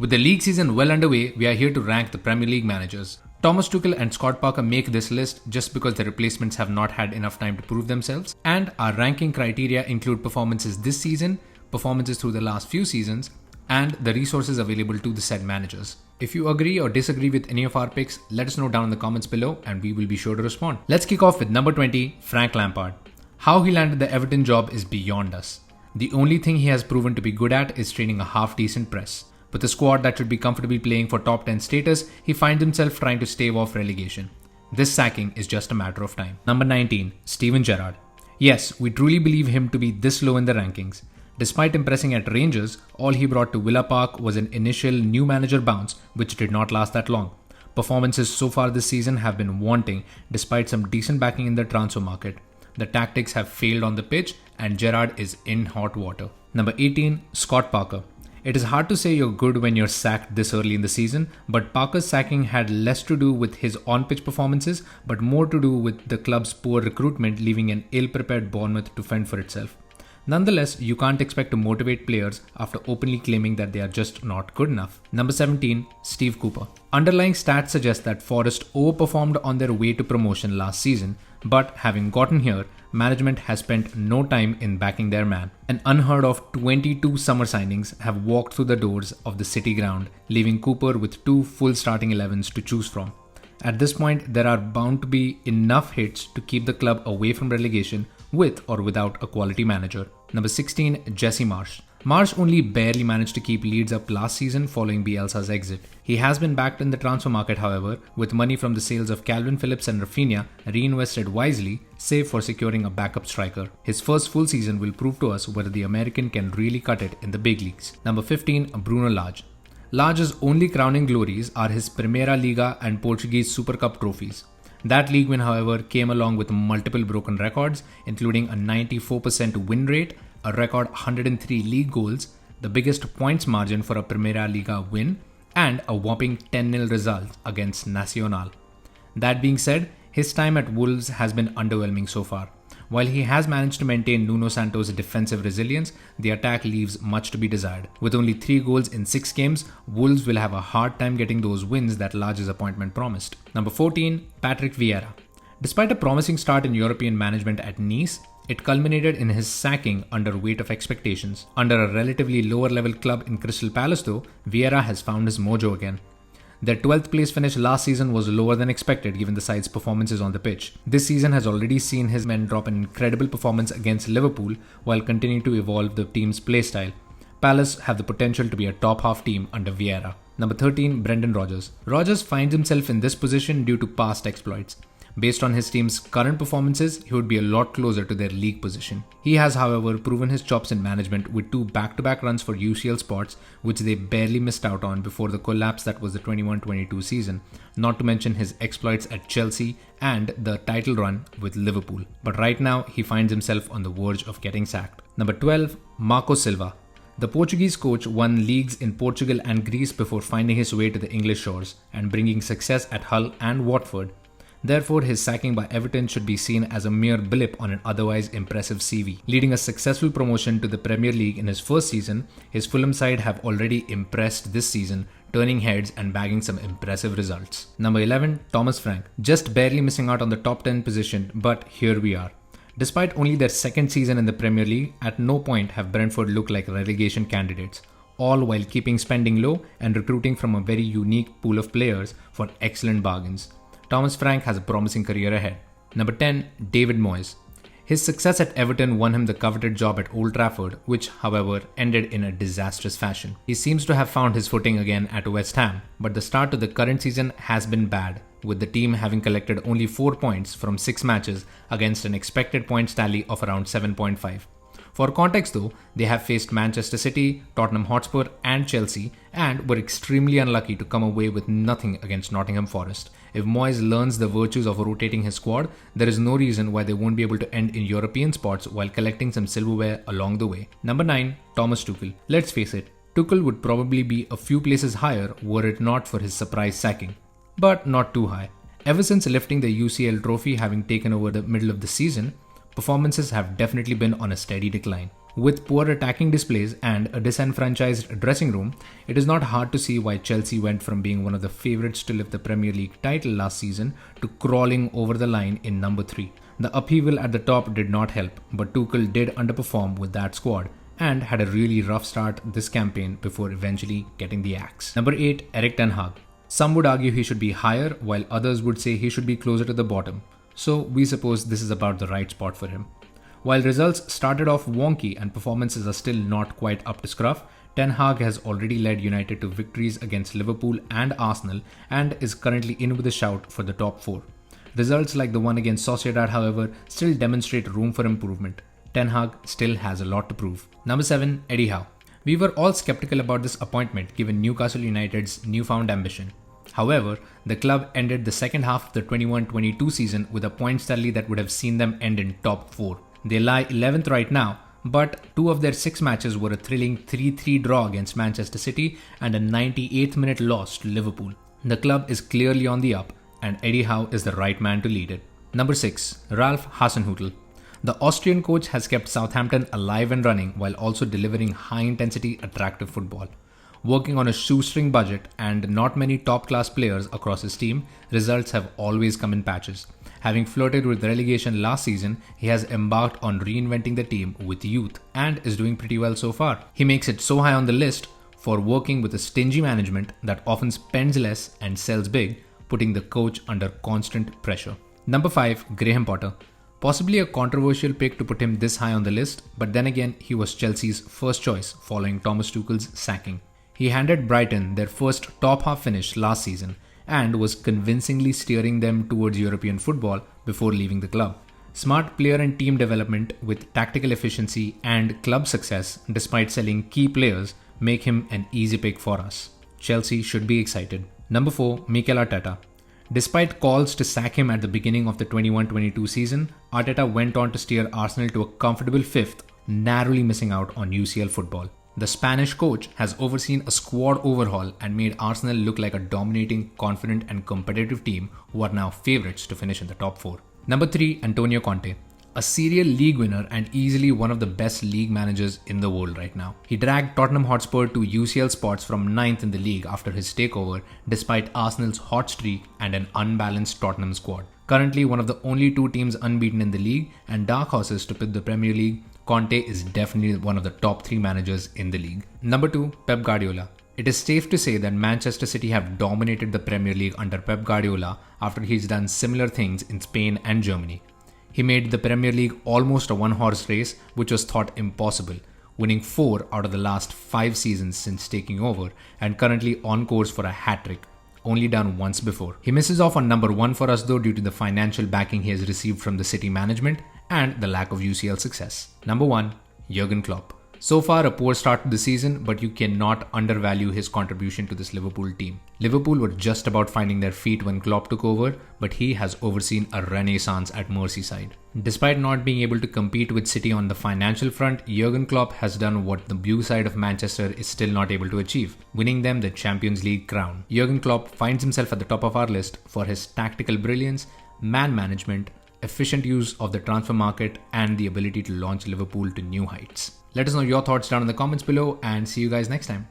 With the league season well underway, we are here to rank the Premier League managers. Thomas Tuchel and Scott Parker make this list just because their replacements have not had enough time to prove themselves, and our ranking criteria include performances this season, performances through the last few seasons, and the resources available to the said managers. If you agree or disagree with any of our picks, let us know down in the comments below and we will be sure to respond. Let's kick off with number 20, Frank Lampard. How he landed the Everton job is beyond us. The only thing he has proven to be good at is training a half-decent press. With a squad that should be comfortably playing for top 10 status, he finds himself trying to stave off relegation. This sacking is just a matter of time. Number 19, Steven Gerrard. Yes, we truly believe him to be this low in the rankings. Despite impressing at Rangers, all he brought to Villa Park was an initial new manager bounce, which did not last that long. Performances so far this season have been wanting, despite some decent backing in the transfer market. The tactics have failed on the pitch, and Gerrard is in hot water. Number 18, Scott Parker. It is hard to say you're good when you're sacked this early in the season, but Parker's sacking had less to do with his on-pitch performances, but more to do with the club's poor recruitment, leaving an ill-prepared Bournemouth to fend for itself. Nonetheless, you can't expect to motivate players after openly claiming that they are just not good enough. Number 17, Steve Cooper. Underlying stats suggest that Forest overperformed on their way to promotion last season, but having gotten here, management has spent no time in backing their man. An unheard of 22 summer signings have walked through the doors of the City ground, leaving Cooper with 2 full starting 11s to choose from. At this point, there are bound to be enough hits to keep the club away from relegation with or without a quality manager. Number 16, Jesse Marsch. Marsch only barely managed to keep Leeds up last season following Bielsa's exit. He has been backed in the transfer market, however, with money from the sales of Calvin Phillips and Rafinha reinvested wisely, save for securing a backup striker. His first full season will prove to us whether the American can really cut it in the big leagues. Number 15, Bruno Lage. Lage's only crowning glories are his Primeira Liga and Portuguese Super Cup trophies. That league win, however, came along with multiple broken records, including a 94% win rate, a record 103 league goals, the biggest points margin for a Primeira Liga win, and a whopping 10-0 result against Nacional. That being said, his time at Wolves has been underwhelming so far. While he has managed to maintain Nuno Santo's defensive resilience, the attack leaves much to be desired. With only 3 goals in 6 games, Wolves will have a hard time getting those wins that Lage's appointment promised. Number 14, Patrick Vieira. Despite a promising start in European management at Nice, it culminated in his sacking under weight of expectations. Under a relatively lower level club in Crystal Palace though, Vieira has found his mojo again. Their 12th place finish last season was lower than expected given the side's performances on the pitch. This season has already seen his men drop an incredible performance against Liverpool while continuing to evolve the team's playstyle. Palace have the potential to be a top half team under Vieira. Number 13, Brendan Rodgers. Rodgers finds himself in this position due to past exploits. Based on his team's current performances, he would be a lot closer to their league position. He has, however, proven his chops in management with 2 back-to-back runs for UCL spots, which they barely missed out on before the collapse that was the 21-22 season, not to mention his exploits at Chelsea and the title run with Liverpool. But right now, he finds himself on the verge of getting sacked. Number 12, Marco Silva. The Portuguese coach won leagues in Portugal and Greece before finding his way to the English shores and bringing success at Hull and Watford. Therefore, his sacking by Everton should be seen as a mere blip on an otherwise impressive CV. Leading a successful promotion to the Premier League in his first season, his Fulham side have already impressed this season, turning heads and bagging some impressive results. Number 11, Thomas Frank. Just barely missing out on the top 10 position, but here we are. Despite only their second season in the Premier League, at no point have Brentford looked like relegation candidates, all while keeping spending low and recruiting from a very unique pool of players for excellent bargains. Thomas Frank has a promising career ahead. Number 10, David Moyes. His success at Everton won him the coveted job at Old Trafford, which, however, ended in a disastrous fashion. He seems to have found his footing again at West Ham, but the start to the current season has been bad, with the team having collected only 4 points from 6 matches against an expected points tally of around 7.5. For context though, they have faced Manchester City, Tottenham Hotspur and Chelsea and were extremely unlucky to come away with nothing against Nottingham Forest. If Moyes learns the virtues of rotating his squad, there is no reason why they won't be able to end in European spots while collecting some silverware along the way. Number 9, Thomas Tuchel. Let's face it, Tuchel would probably be a few places higher were it not for his surprise sacking. But not too high. Ever since lifting the UCL trophy having taken over the middle of the season, performances have definitely been on a steady decline. With poor attacking displays and a disenfranchised dressing room, it is not hard to see why Chelsea went from being one of the favourites to lift the Premier League title last season to crawling over the line in number 3. The upheaval at the top did not help, but Tuchel did underperform with that squad and had a really rough start this campaign before eventually getting the axe. Number 8, Erik ten Hag. Some would argue he should be higher, while others would say he should be closer to the bottom. So we suppose this is about the right spot for him. While results started off wonky and performances are still not quite up to scruff, Ten Hag has already led United to victories against Liverpool and Arsenal and is currently in with a shout for the top 4. Results like the one against Sociedad, however, still demonstrate room for improvement. Ten Hag still has a lot to prove. Number 7, Eddie Howe. We were all skeptical about this appointment given Newcastle United's newfound ambition. However, the club ended the second half of the 21-22 season with a points tally that would have seen them end in top 4. They lie 11th right now, but 2 of their 6 matches were a thrilling 3-3 draw against Manchester City and a 98th minute loss to Liverpool. The club is clearly on the up, and Eddie Howe is the right man to lead it. Number 6, Ralph Hasenhuttl. The Austrian coach has kept Southampton alive and running while also delivering high-intensity, attractive football. Working on a shoestring budget and not many top-class players across his team, results have always come in patches. Having flirted with relegation last season, he has embarked on reinventing the team with youth and is doing pretty well so far. He makes it so high on the list for working with a stingy management that often spends less and sells big, putting the coach under constant pressure. Number 5, Graham Potter. Possibly a controversial pick to put him this high on the list, but then again, he was Chelsea's first choice following Thomas Tuchel's sacking. He handed Brighton their first top-half finish last season and was convincingly steering them towards European football before leaving the club. Smart player and team development with tactical efficiency and club success despite selling key players make him an easy pick for us. Chelsea should be excited. Number 4, Mikel Arteta. Despite calls to sack him at the beginning of the 21-22 season, Arteta went on to steer Arsenal to a comfortable 5th, narrowly missing out on UCL football. The Spanish coach has overseen a squad overhaul and made Arsenal look like a dominating, confident and competitive team who are now favourites to finish in the top 4. Number 3, Antonio Conte. A serial league winner and easily one of the best league managers in the world right now. He dragged Tottenham Hotspur to UCL spots from 9th in the league after his takeover, despite Arsenal's hot streak and an unbalanced Tottenham squad. Currently one of the only 2 teams unbeaten in the league and dark horses to pick the Premier League, Conte is definitely one of the top 3 managers in the league. Number 2, Pep Guardiola. It is safe to say that Manchester City have dominated the Premier League under Pep Guardiola after he's done similar things in Spain and Germany. He made the Premier League almost a one-horse race, which was thought impossible, winning 4 out of the last 5 seasons since taking over and currently on course for a hat-trick, only done once before. He misses off on number 1 for us though due to the financial backing he has received from the City management and the lack of UCL success. Number 1, Jurgen Klopp. So far, a poor start to the season, but you cannot undervalue his contribution to this Liverpool team. Liverpool were just about finding their feet when Klopp took over, but he has overseen a renaissance at Merseyside. Despite not being able to compete with City on the financial front, Jurgen Klopp has done what the blue side of Manchester is still not able to achieve, winning them the Champions League crown. Jurgen Klopp finds himself at the top of our list for his tactical brilliance, man management, efficient use of the transfer market, and the ability to launch Liverpool to new heights. Let us know your thoughts down in the comments below and see you guys next time.